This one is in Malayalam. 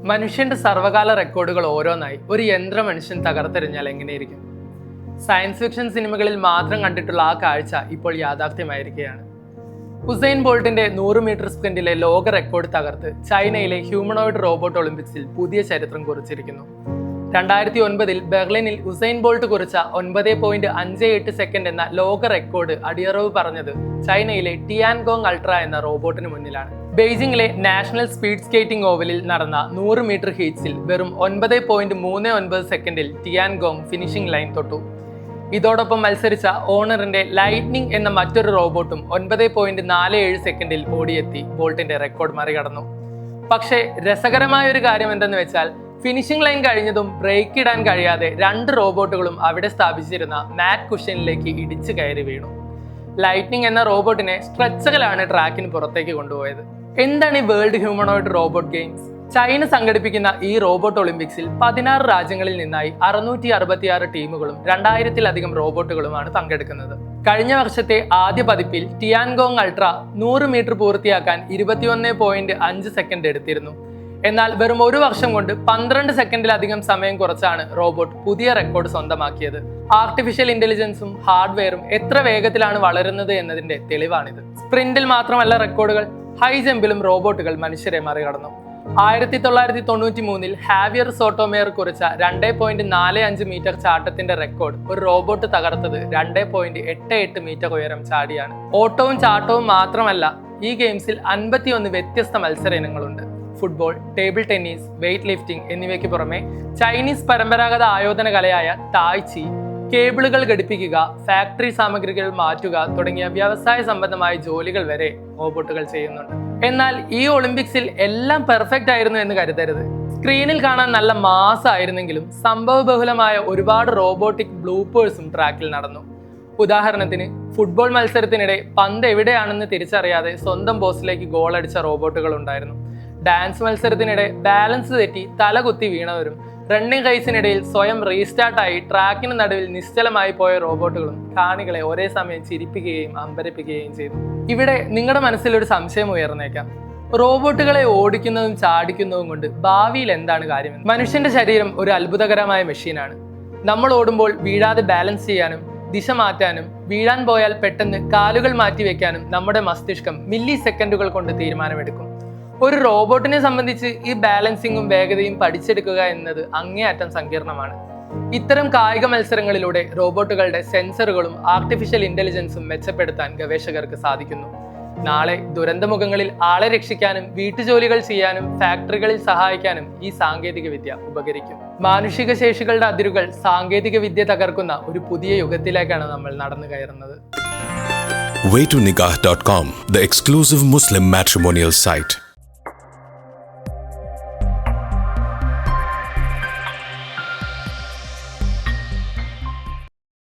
മനുഷ്യന്റെ സർവകാല റെക്കോർഡുകൾ ഓരോന്നായി ഒരു യന്ത്ര മനുഷ്യൻ തകർത്തെറിഞ്ഞാൽ എങ്ങനെയിരിക്കും? സയൻസ് ഫിക്ഷൻ സിനിമകളിൽ മാത്രം കണ്ടിട്ടുള്ള ആ കാഴ്ച ഇപ്പോൾ യാഥാർത്ഥ്യമായിരിക്കുകയാണ്. ഉസൈൻ ബോൾട്ടിന്റെ 100 മീറ്റർ സ്പ്രിന്റിലെ ലോക റെക്കോർഡ് തകർത്ത് ചൈനയിലെ ഹ്യൂമനോയിഡ് റോബോട്ട് ഒളിമ്പിക്സിൽ പുതിയ ചരിത്രം കുറിച്ചിരിക്കുന്നു. 2009 ബെർലിനിൽ ഉസൈൻ ബോൾട്ട് കുറിച്ച 9.58 സെക്കൻഡ് എന്ന ലോക റെക്കോർഡ് അടിയറവ് പറഞ്ഞത് ചൈനയിലെ ടിയാൻഗോങ് അൾട്ര എന്ന റോബോട്ടിന് മുന്നിലാണ്. ബെയ്ജിംഗിലെ നാഷണൽ സ്പീഡ് സ്കേറ്റിംഗ് ഓവലിൽ നടന്ന 100 മീറ്റർ ഹീറ്റ്സിൽ വെറും 9.39 സെക്കൻഡിൽ ടിയാൻഗോങ് ഫിനിഷിംഗ് ലൈൻ തൊട്ടു. ഇതോടൊപ്പം മത്സരിച്ച ഓണറിന്റെ ലൈറ്റ്നിങ് എന്ന മറ്റൊരു റോബോട്ടും 9.47 സെക്കൻഡിൽ ഓടിയെത്തി ബോൾട്ടിന്റെ റെക്കോർഡ് മറികടന്നു. പക്ഷേ രസകരമായ ഒരു കാര്യം എന്തെന്ന് വെച്ചാൽ, ഫിനിഷിംഗ് ലൈൻ കഴിഞ്ഞതും ബ്രേക്ക് ഇടാൻ കഴിയാതെ 2 റോബോട്ടുകളും അവിടെ സ്ഥാപിച്ചിരുന്ന മാറ്റ് കുഷ്യനിലേക്ക് ഇടിച്ചു കയറി വീണു. ലൈറ്റ്നിങ് എന്ന റോബോട്ടിനെ സ്ട്രെച്ചറിലാണ് ട്രാക്കിന് പുറത്തേക്ക് കൊണ്ടുപോയത്. എന്താണ് ഈ world humanoid robot games? China സംഘടിപ്പിക്കുന്ന ഈ റോബോട്ട് ഒളിമ്പിക്സിൽ 16 രാജ്യങ്ങളിൽ നിന്നായി 666 ടീമുകളും 2000-ലധികം റോബോട്ടുകളുമാണ് പങ്കെടുക്കുന്നത്. കഴിഞ്ഞ വർഷത്തെ ആദ്യ പതിപ്പിൽ ടിയാൻഗോങ് അൾട്ര 100 മീറ്റർ പൂർത്തിയാക്കാൻ 21.5 സെക്കൻഡ് എടുത്തിരുന്നു. എന്നാൽ വെറും ഒരു വർഷം കൊണ്ട് 12 സെക്കൻഡിലധികം സമയം കുറച്ചാണ് റോബോട്ട് പുതിയ റെക്കോർഡ് സ്വന്തമാക്കിയത്. ആർട്ടിഫിഷ്യൽ ഇന്റലിജൻസും ഹാർഡ്വെയറും എത്ര വേഗത്തിലാണ് വളരുന്നത് എന്നതിന്റെ തെളിവാണിത്. സ്പ്രിന്റിൽ മാത്രമല്ല റെക്കോർഡുകൾ, ഹൈ ജമ്പിലും റോബോട്ടുകൾ മനുഷ്യരെ മറികടന്നു. 1993 ഹാവിയർ സോട്ടോമേർ കുറിച്ച 2.45 മീറ്റർ ചാട്ടത്തിന്റെ റെക്കോർഡ് ഒരു റോബോട്ട് തകർത്തത് 2.88 മീറ്റർ ഉയരം ചാടിയാണ്. ഓട്ടവും ചാട്ടവും മാത്രമല്ല, ഈ ഗെയിംസിൽ 51 വ്യത്യസ്ത മത്സര ഇനങ്ങളുണ്ട്. Football, table tennis, weight lifting എന്നിവയ്ക്ക് പുറമെ ചൈനീസ് പരമ്പരാഗത ആയോധന കലയായ തായ്ചി, കേബിളുകൾ ഘടിപ്പിക്കുക, ഫാക്ടറി സാമഗ്രികൾ മാറ്റുക തുടങ്ങിയ വ്യവസായ സംബന്ധമായ ജോലികൾ വരെ റോബോട്ടുകൾ ചെയ്യുന്നുണ്ട്. എന്നാൽ ഈ ഒളിമ്പിക്സിൽ എല്ലാം പെർഫെക്റ്റ് ആയിരുന്നു എന്ന് കരുതരുത്. സ്ക്രീനിൽ കാണാൻ നല്ല മാസ് ആയിരുന്നെങ്കിലും സംഭവബഹുലമായ ഒരുപാട് റോബോട്ടിക് ബ്ലൂപ്പേഴ്സും ട്രാക്കിൽ നടന്നു. ഉദാഹരണത്തിന്, ഫുട്ബോൾ മത്സരത്തിനിടെ പന്ത് എവിടെയാണെന്ന് തിരിച്ചറിയാതെ സ്വന്തം പോസ്റ്റിലേക്ക് ഗോൾ അടിച്ച റോബോട്ടുകൾ ഉണ്ടായിരുന്നു. ഡാൻസ് മത്സരത്തിനിടെ ബാലൻസ് തെറ്റി തലകുത്തി വീണവരും, റണ്ണിംഗ് റേസിനിടയിൽ സ്വയം റീസ്റ്റാർട്ടായി ട്രാക്കിന് നടുവിൽ നിശ്ചലമായി പോയ റോബോട്ടുകളും കാണികളെ ഒരേ സമയം ചിരിപ്പിക്കുകയും അമ്പരപ്പിക്കുകയും ചെയ്തു. ഇവിടെ നിങ്ങളുടെ മനസ്സിൽ ഒരു സംശയം ഉയർന്നേക്കാം. റോബോട്ടുകളെ ഓടിക്കുന്നതും ചാടിക്കുന്നതും കൊണ്ട് ഭാവിയിൽ എന്താണ് കാര്യമെന്ന്? മനുഷ്യന്റെ ശരീരം ഒരു അത്ഭുതകരമായ മെഷീനാണ്. നമ്മൾ ഓടുമ്പോൾ വീഴാതെ ബാലൻസ് ചെയ്യാനും ദിശ മാറ്റാനും വീഴാൻ പോയാൽ പെട്ടെന്ന് കാലുകൾ മാറ്റി വെക്കാനും നമ്മുടെ മസ്തിഷ്കം മില്ലി സെക്കൻഡുകൾ കൊണ്ട് തീരുമാനമെടുക്കും. ഒരു റോബോട്ടിനെ സംബന്ധിച്ച് ഈ ബാലൻസിങ്ങും വേഗതയും പഠിച്ചെടുക്കുക എന്നത് അങ്ങേയറ്റം സങ്കീർണമാണ്. ഇത്തരം കായിക മത്സരങ്ങളിലൂടെ റോബോട്ടുകളുടെ സെൻസറുകളും ആർട്ടിഫിഷ്യൽ ഇന്റലിജൻസും മെച്ചപ്പെടുത്താൻ ഗവേഷകർക്ക് സാധിക്കുന്നു. നാളെ ദുരന്തമുഖങ്ങളിൽ ആളെ രക്ഷിക്കാനും വീട്ടുജോലികൾ ചെയ്യാനും ഫാക്ടറികളിൽ സഹായിക്കാനും ഈ സാങ്കേതിക വിദ്യ ഉപകരിക്കും. മാനുഷിക ശേഷികളുടെ അതിരുകൾ സാങ്കേതിക വിദ്യ തകർക്കുന്ന ഒരു പുതിയ യുഗത്തിലേക്കാണ് നമ്മൾ നടന്നു കയറുന്നത്. Waytonikah.com, the exclusive Muslim matrimonial site.